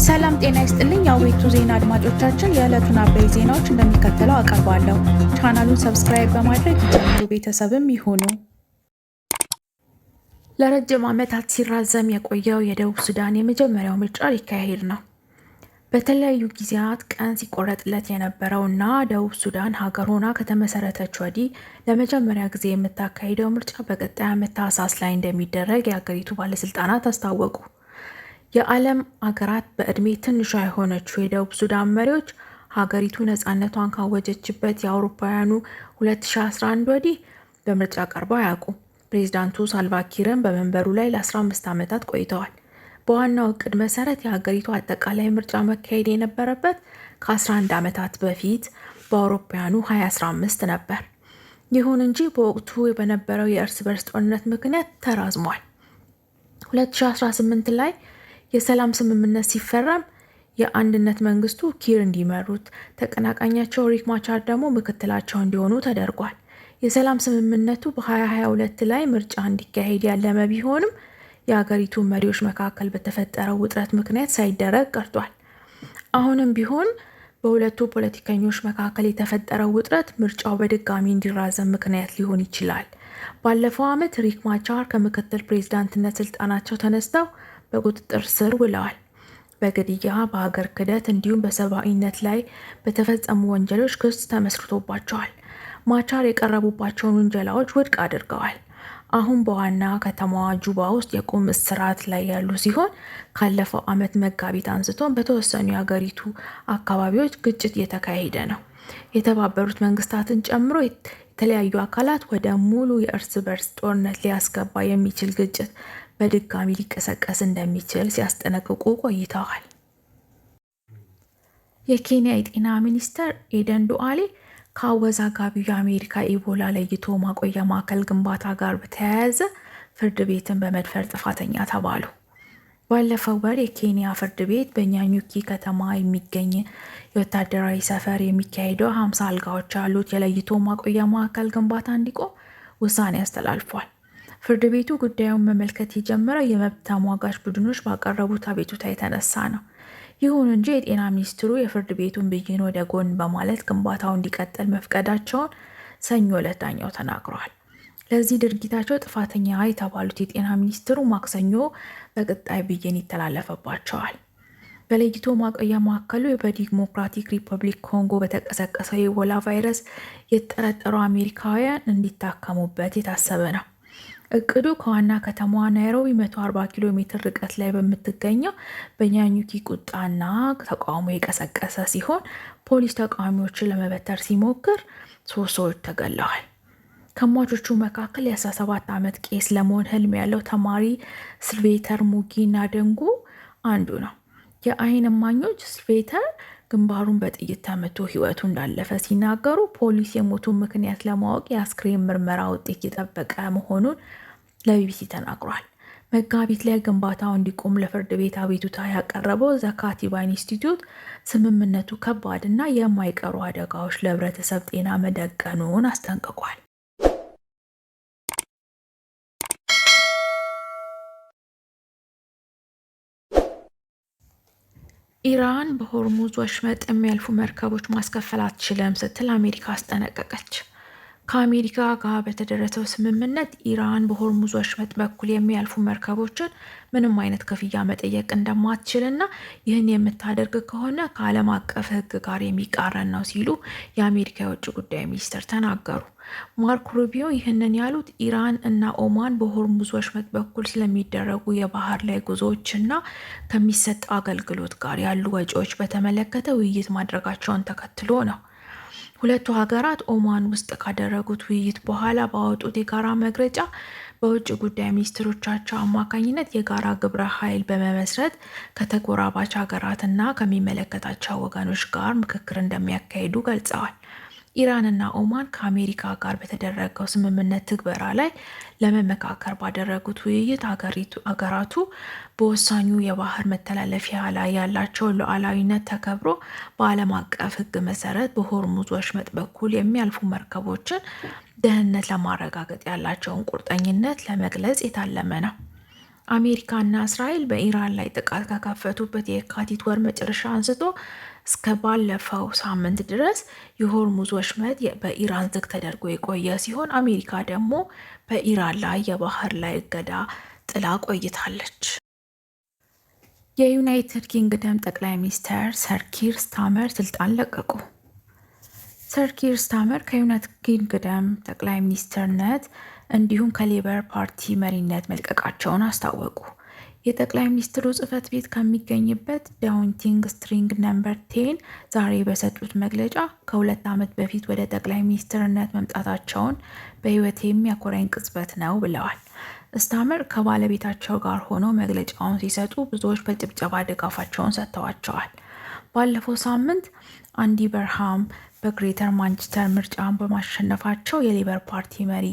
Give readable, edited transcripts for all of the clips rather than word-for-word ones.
ሰላም ጤና ይስጥልኝ የአዌቱ ዜና አድማጮቻችን፣ የዕለቱን አበይት ዜናዎች እንደሚከተለው አቀርባለሁ። ቻናሉን ሰብስክራይብ በማድረግ ይጀምሩ፣ ቤተሰብም ይሁኑ። ለረጅም ዓመታት ሲራዘም የቆየው የደቡብ ሱዳን የመጀመሪያው ምርጫ ሊካሄድ ነው። በተለያዩ ጊዜያት ቀን ሲቆረጥለት የነበረውና ደቡብ ሱዳን ሀገር ሆና ከተመሰረተች ወዲህ ለመጀመሪያ ጊዜ የምታካሂደው ምርጫ በቀጣይ ዓመት ታህሳስ ላይ እንደሚደረግ የሀገሪቱ ባለስልጣናት አስታወቁ። የዓለም አገራት በዕድሜ ትንሿ የሆነችው የደቡብ ሱዳን መሪዎች ሀገሪቱ ነፃነቷን ካወጀችበት የአውሮፓውያኑ 2011 ወዲህ በምርጫ ቀርበው አያውቁም። ፕሬዚዳንቱ ሳልቫኪርን በመንበሩ ላይ ለ15 ዓመታት ቆይተዋል። በዋናው እቅድ መሰረት የሀገሪቱ አጠቃላይ ምርጫ መካሄድ የነበረበት ከ11 ዓመታት በፊት በአውሮፓውያኑ 2015 ነበር። ይሁን እንጂ በወቅቱ በነበረው የእርስ በርስ ጦርነት ምክንያት ተራዝሟል። 2018 ላይ የሰላም ስምምነት ሲፈረም የአንድነት መንግስቱ ኪር እንዲመሩት፣ ተቀናቃኛቸው ሪክ ማቻር ደግሞ ምክትላቸው እንዲሆኑ ተደርጓል። የሰላም ስምምነቱ በ2022 ላይ ምርጫ እንዲካሄድ ያለመ ቢሆንም የሀገሪቱ መሪዎች መካከል በተፈጠረው ውጥረት ምክንያት ሳይደረግ ቀርቷል። አሁንም ቢሆን በሁለቱ ፖለቲከኞች መካከል የተፈጠረው ውጥረት ምርጫው በድጋሚ እንዲራዘም ምክንያት ሊሆን ይችላል። ባለፈው ዓመት ሪክ ማቻር ከምክትል ፕሬዝዳንትነት ስልጣናቸው ተነስተው በቁጥጥር ስር ውለዋል። በግድያ፣ በሀገር ክህደት እንዲሁም በሰብአዊነት ላይ በተፈጸሙ ወንጀሎች ክስ ተመስርቶባቸዋል። ማቻር የቀረቡባቸውን ውንጀላዎች ውድቅ አድርገዋል። አሁን በዋና ከተማዋ ጁባ ውስጥ የቁም እስራት ላይ ያሉ ሲሆን ካለፈው ዓመት መጋቢት አንስቶ በተወሰኑ የሀገሪቱ አካባቢዎች ግጭት እየተካሄደ ነው። የተባበሩት መንግስታትን ጨምሮ የተለያዩ አካላት ወደ ሙሉ የእርስ በርስ ጦርነት ሊያስገባ የሚችል ግጭት በድጋሚ ሊቀሰቀስ እንደሚችል ሲያስጠነቅቁ ቆይተዋል። የኬንያ የጤና ሚኒስትር ኤደን ዱአሌ ከአወዛጋቢው የአሜሪካ ኢቦላ ለይቶ ማቆያ ማዕከል ግንባታ ጋር በተያያዘ ፍርድ ቤትን በመድፈር ጥፋተኛ ተባሉ። ባለፈው ወር የኬንያ ፍርድ ቤት በኛኙኪ ከተማ የሚገኝ የወታደራዊ ሰፈር የሚካሄደው 50 አልጋዎች ያሉት የለይቶ ማቆያ ማዕከል ግንባታ እንዲቆም ውሳኔ አስተላልፏል። ፍርድ ቤቱ ጉዳዩን መመልከት የጀመረው የመብት ተሟጋች ቡድኖች ባቀረቡት አቤቱታ የተነሳ ነው። ይሁን እንጂ የጤና ሚኒስትሩ የፍርድ ቤቱን ብይን ወደ ጎን በማለት ግንባታው እንዲቀጥል መፍቀዳቸውን ሰኞ ዕለት ዳኛው ተናግረዋል። ለዚህ ድርጊታቸው ጥፋተኛ የተባሉት የጤና ሚኒስትሩ ማክሰኞ በቀጣይ ብይን ይተላለፈባቸዋል። በለይቶ ማቆያ ማዕከሉ በዲሞክራቲክ ሪፐብሊክ ኮንጎ በተቀሰቀሰው የኢቦላ ቫይረስ የተጠረጠሩ አሜሪካውያን እንዲታከሙበት የታሰበ ነው። እቅዱ ከዋና ከተማዋ ናይሮቢ 140 ኪሎ ሜትር ርቀት ላይ በምትገኘው በኛኙኪ ቁጣና ተቃውሞ የቀሰቀሰ ሲሆን ፖሊስ ተቃዋሚዎችን ለመበተር ሲሞክር 3 ሰዎች ተገለዋል። ከሟቾቹ መካከል የ17 ዓመት ቄስ ለመሆን ህልም ያለው ተማሪ ስልቬተር ሙጊና ደንጉ አንዱ ነው። የአይን እማኞች ስልቬተር ግንባሩን በጥይት ተመቶ ህይወቱ እንዳለፈ ሲናገሩ፣ ፖሊስ የሞቱን ምክንያት ለማወቅ የአስክሬን ምርመራ ውጤት እየጠበቀ መሆኑን ለቢቢሲ ተናግሯል። መጋቢት ላይ ግንባታው እንዲቆም ለፍርድ ቤት አቤቱታ ያቀረበው ዘካቲባ ኢንስቲትዩት ስምምነቱ ከባድና የማይቀሩ አደጋዎች ለህብረተሰብ ጤና መደቀኑን አስጠንቅቋል። ኢራን በሆርሙዝ ወሽመጥ የሚያልፉ መርከቦች ማስከፈል አትችልም ስትል አሜሪካ አስጠነቀቀች። ከአሜሪካ ጋር በተደረሰው ስምምነት ኢራን በሆርሙዝ ወሽመጥ በኩል የሚያልፉ መርከቦችን ምንም አይነት ክፍያ መጠየቅ እንደማትችልና ይህን የምታደርግ ከሆነ ከዓለም አቀፍ ሕግ ጋር የሚቃረን ነው ሲሉ የአሜሪካ የውጭ ጉዳይ ሚኒስትር ተናገሩ። ማርኮ ሩቢዮ ይህንን ያሉት ኢራን እና ኦማን በሆርሙዝ ወሽመጥ በኩል ስለሚደረጉ የባህር ላይ ጉዞዎችና ከሚሰጠው አገልግሎት ጋር ያሉ ወጪዎች በተመለከተ ውይይት ማድረጋቸውን ተከትሎ ነው። ሁለቱ ሀገራት ኦማን ውስጥ ካደረጉት ውይይት በኋላ ባወጡት የጋራ መግለጫ በውጭ ጉዳይ ሚኒስትሮቻቸው አማካኝነት የጋራ ግብረ ኃይል በመመስረት ከተጎራባች ሀገራትና ከሚመለከታቸው ወገኖች ጋር ምክክር እንደሚያካሂዱ ገልጸዋል። ኢራንና ኦማን ከአሜሪካ ጋር በተደረገው ስምምነት ትግበራ ላይ ለመመካከር ባደረጉት ውይይት ሀገራቱ በወሳኙ የባህር መተላለፊያ ላይ ያላቸው ሉዓላዊነት ተከብሮ በዓለም አቀፍ ሕግ መሰረት በሆርሙዝ ወሽመጥ በኩል የሚያልፉ መርከቦችን ደህንነት ለማረጋገጥ ያላቸውን ቁርጠኝነት ለመግለጽ የታለመ ነው። አሜሪካና እስራኤል በኢራን ላይ ጥቃት ከከፈቱበት የካቲት ወር መጨረሻ አንስቶ እስከ ባለፈው ሳምንት ድረስ የሆርሙዝ ወሽመጥ በኢራን ዝግ ተደርጎ የቆየ ሲሆን አሜሪካ ደግሞ በኢራን ላይ የባህር ላይ እገዳ ጥላ ቆይታለች። የዩናይትድ ኪንግደም ጠቅላይ ሚኒስትር ሰር ኪር ስታመር ስልጣን ለቀቁ። ሰር ኪር ስታመር ከዩናይትድ ኪንግደም ጠቅላይ ሚኒስትርነት እንዲሁም ከሌበር ፓርቲ መሪነት መልቀቃቸውን አስታወቁ። የጠቅላይ ሚኒስትሩ ጽህፈት ቤት ከሚገኝበት ዳውኒንግ ስትሪት ነምበር 10 ዛሬ በሰጡት መግለጫ ከ2 ዓመት በፊት ወደ ጠቅላይ ሚኒስትርነት መምጣታቸውን በህይወት የሚያኮራኝ ቅጽበት ነው ብለዋል። ስታመር ከባለቤታቸው ጋር ሆነው መግለጫውን ሲሰጡ ብዙዎች በጭብጨባ ድጋፋቸውን ሰጥተዋቸዋል። ባለፈው ሳምንት አንዲ በርሃም በግሬተር ማንቸስተር ምርጫን በማሸነፋቸው የሌበር ፓርቲ መሪ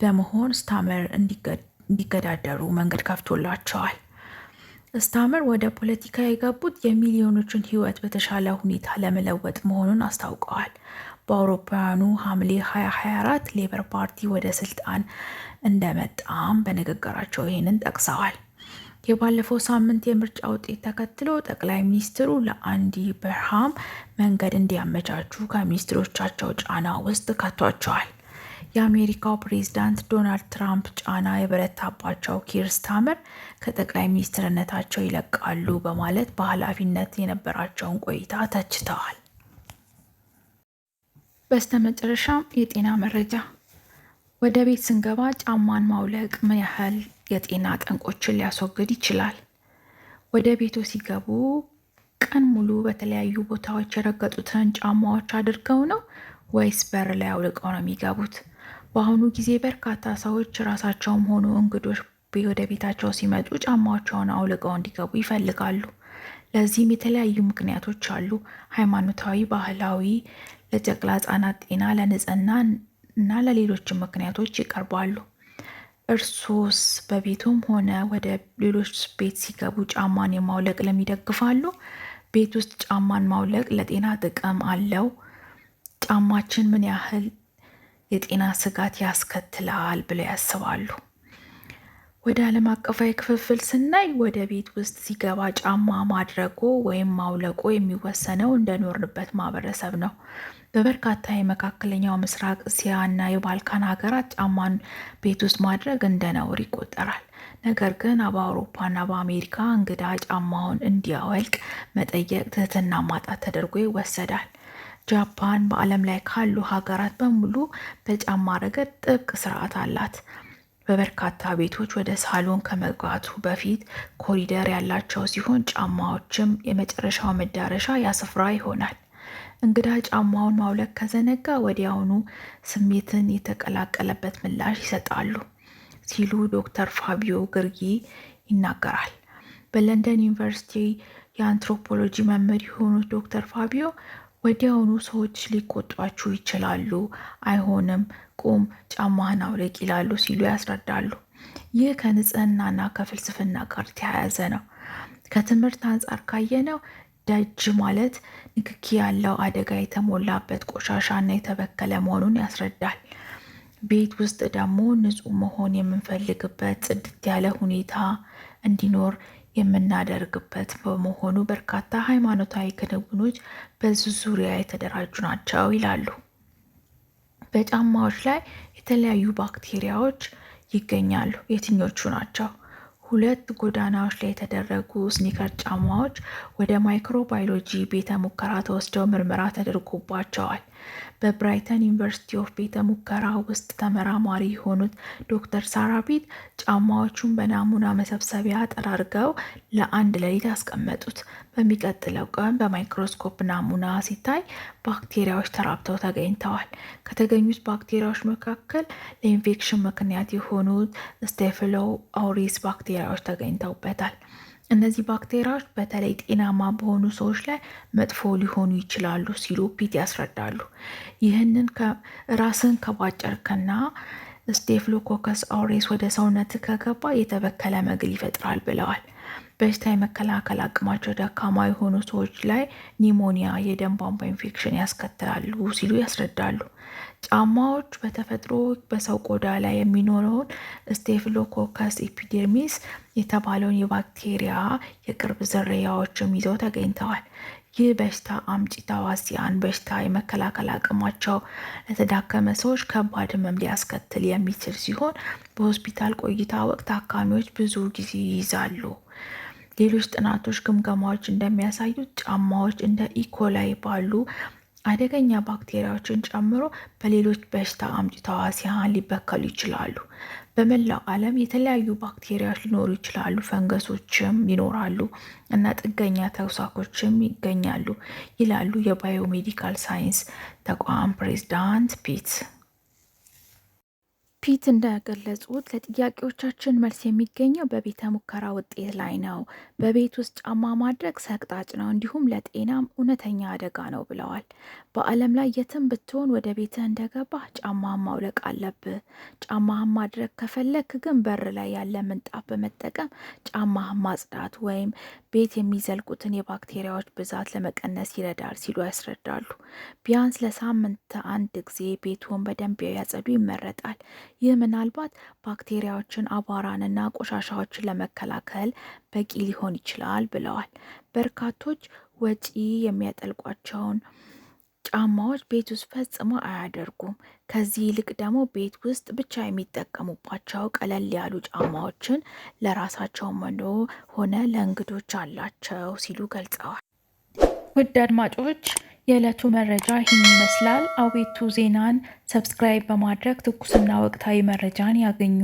በመሆን ስታመር እንዲገዳደሩ መንገድ ከፍቶላቸዋል። ስታመር ወደ ፖለቲካ የገቡት የሚሊዮኖችን ህይወት በተሻለ ሁኔታ ለመለወጥ መሆኑን አስታውቀዋል። በአውሮፓውያኑ ሐምሌ 2024 ሌበር ፓርቲ ወደ ስልጣን እንደመጣም በንግግራቸው ይህንን ጠቅሰዋል። የባለፈው ሳምንት የምርጫ ውጤት ተከትሎ ጠቅላይ ሚኒስትሩ ለአንዲ በርሃም መንገድ እንዲያመቻቹ ከሚኒስትሮቻቸው ጫና ውስጥ ከቷቸዋል። የአሜሪካው ፕሬዝዳንት ዶናልድ ትራምፕ ጫና የበረታባቸው ኪር ስታመር ከጠቅላይ ሚኒስትርነታቸው ይለቃሉ በማለት በኃላፊነት የነበራቸውን ቆይታ ተችተዋል። በስተመጨረሻም የጤና መረጃ። ወደ ቤት ስንገባ ጫማን ማውለቅ ምን ያህል የጤና ጠንቆችን ሊያስወግድ ይችላል? ወደ ቤቱ ሲገቡ ቀን ሙሉ በተለያዩ ቦታዎች የረገጡትን ጫማዎች አድርገው ነው ወይስ በር ላይ አውልቀው ነው የሚገቡት? በአሁኑ ጊዜ በርካታ ሰዎች ራሳቸውም ሆኑ እንግዶች ወደ ቤታቸው ሲመጡ ጫማቸውን አውልቀው እንዲገቡ ይፈልጋሉ። ለዚህም የተለያዩ ምክንያቶች አሉ። ሃይማኖታዊ፣ ባህላዊ፣ ለጨቅላ ህጻናት ጤና፣ ለንጽህና እና ለሌሎችም ምክንያቶች ይቀርባሉ። እርሶስ በቤቱም ሆነ ወደ ሌሎች ቤት ሲገቡ ጫማን የማውለቅ ልምድ ይደግፋሉ? ቤት ውስጥ ጫማን ማውለቅ ለጤና ጥቅም አለው? ጫማችን ምን ያህል የጤና ስጋት ያስከትላል ብለው ያስባሉ? ወደ ዓለም አቀፋዊ ክፍፍል ስናይ ወደ ቤት ውስጥ ሲገባ ጫማ ማድረጎ ወይም ማውለቆ የሚወሰነው እንደኖርንበት ማህበረሰብ ነው። በበርካታ የመካከለኛው ምስራቅ፣ እስያ እና የባልካን ሀገራት ጫማን ቤት ውስጥ ማድረግ እንደ ነውር ይቆጠራል። ነገር ግን በአውሮፓና በአሜሪካ እንግዳ ጫማውን እንዲያወልቅ መጠየቅ ትህትና ማጣት ተደርጎ ይወሰዳል። ጃፓን በዓለም ላይ ካሉ ሀገራት በሙሉ በጫማ ረገድ ጥብቅ ስርዓት አላት። በበርካታ ቤቶች ወደ ሳሎን ከመግባቱ በፊት ኮሪደር ያላቸው ሲሆን ጫማዎችም የመጨረሻው መዳረሻ ያስፍራ ይሆናል። እንግዳ ጫማውን ማውለቅ ከዘነጋ ወዲያውኑ ስሜትን የተቀላቀለበት ምላሽ ይሰጣሉ ሲሉ ዶክተር ፋቢዮ ግርጊ ይናገራል። በለንደን ዩኒቨርሲቲ የአንትሮፖሎጂ መምህር የሆኑት ዶክተር ፋቢዮ ወዲያውኑ ሰዎች ሊቆጧችሁ ይችላሉ፣ አይሆንም፣ ቁም፣ ጫማህን አውልቅ ይላሉ ሲሉ ያስረዳሉ። ይህ ከንጽህናና ከፍልስፍና ጋር ተያያዘ ነው። ከትምህርት አንጻር ካየነው ደጅ ማለት ንክኪ ያለው አደጋ የተሞላበት ቆሻሻና የተበከለ መሆኑን ያስረዳል። ቤት ውስጥ ደግሞ ንጹህ መሆን የምንፈልግበት ጽድት ያለ ሁኔታ እንዲኖር የምናደርግበት በመሆኑ በርካታ ሃይማኖታዊ ክንውኖች በዚህ ዙሪያ የተደራጁ ናቸው ይላሉ። በጫማዎች ላይ የተለያዩ ባክቴሪያዎች ይገኛሉ። የትኞቹ ናቸው? 2 ጎዳናዎች ላይ የተደረጉ ስኒከር ጫማዎች ወደ ማይክሮባዮሎጂ ቤተ ሙከራ ተወስደው ምርመራ ተደርጎባቸዋል። በብራይተን ዩኒቨርሲቲ ኦፍ ቤተ ሙከራ ውስጥ ተመራማሪ የሆኑት ዶክተር ሳራ ቢት ጫማዎቹን በናሙና መሰብሰቢያ ጠራርገው ለአንድ ሌሊት ያስቀመጡት። በሚቀጥለው ቀን በማይክሮስኮፕ ናሙና ሲታይ ባክቴሪያዎች ተራብተው ተገኝተዋል። ከተገኙት ባክቴሪያዎች መካከል ለኢንፌክሽን ምክንያት የሆኑት ስቴፊሎ አውሪስ ባክቴሪያዎች ተገኝተውበታል። እነዚህ ባክቴሪያዎች በተለይ ጤናማ በሆኑ ሰዎች ላይ መጥፎ ሊሆኑ ይችላሉ ሲሉ ፒት ያስረዳሉ። ይህንን ራስን ከባጨርክና ስቴፍሎኮከስ አውሬስ ወደ ሰውነት ከገባ የተበከለ መግል ይፈጥራል ብለዋል። በሽታ የመከላከል አቅማቸው ደካማ የሆኑ ሰዎች ላይ ኒሞኒያ፣ የደም ቧንቧ ኢንፌክሽን ያስከትላሉ ሲሉ ያስረዳሉ። ጫማዎች በተፈጥሮ በሰው ቆዳ ላይ የሚኖረውን ስቴፍሎኮከስ ኤፒደርሚስ የተባለውን የባክቴሪያ የቅርብ ዝርያዎችም ይዘው ተገኝተዋል። ይህ በሽታ አምጪ ተዋሲያን በሽታ የመከላከል አቅማቸው ለተዳከመ ሰዎች ከባድ ህመም ሊያስከትል የሚችል ሲሆን በሆስፒታል ቆይታ ወቅት ታካሚዎች ብዙ ጊዜ ይይዛሉ። ሌሎች ጥናቶች ግምገማዎች እንደሚያሳዩት ጫማዎች እንደ ኢኮላይ ባሉ አደገኛ ባክቴሪያዎችን ጨምሮ በሌሎች በሽታ አምጪ ተዋሲያን ሊበከሉ ይችላሉ። በመላው ዓለም የተለያዩ ባክቴሪያዎች ሊኖሩ ይችላሉ፣ ፈንገሶችም ይኖራሉ እና ጥገኛ ተውሳኮችም ይገኛሉ ይላሉ የባዮሜዲካል ሳይንስ ተቋም ፕሬዝዳንት ፒት እንደገለጹት ለጥያቄዎቻችን መልስ የሚገኘው በቤተ ሙከራ ውጤት ላይ ነው። በቤት ውስጥ ጫማ ማድረግ ሰቅጣጭ ነው፣ እንዲሁም ለጤናም እውነተኛ አደጋ ነው ብለዋል። በዓለም ላይ የትም ብትሆን ወደ ቤትህ እንደገባህ ጫማህን ማውለቅ አለብህ። ጫማህን ማድረግ ከፈለክ ግን በር ላይ ያለ ምንጣፍ በመጠቀም ጫማህን ማጽዳት ወይም ቤት የሚዘልቁትን የባክቴሪያዎች ብዛት ለመቀነስ ይረዳል ሲሉ ያስረዳሉ። ቢያንስ ለሳምንት አንድ ጊዜ ቤቱን በደንብ ያጸዱ ይመረጣል። ይህ ምናልባት ባክቴሪያዎችን፣ አቧራንና ቆሻሻዎችን ለመከላከል በቂ ሊሆን ይችላል ብለዋል። በርካቶች ወጪ የሚያጠልቋቸውን ጫማዎች ቤት ውስጥ ፈጽሞ አያደርጉም። ከዚህ ይልቅ ደግሞ ቤት ውስጥ ብቻ የሚጠቀሙባቸው ቀለል ያሉ ጫማዎችን ለራሳቸው ሆነ ለእንግዶች አላቸው ሲሉ ገልጸዋል። ውድ አድማጮች የዕለቱ መረጃ ይህን ይመስላል። አቤቱ ዜናን ሰብስክራይብ በማድረግ ትኩስና ወቅታዊ መረጃን ያገኙ።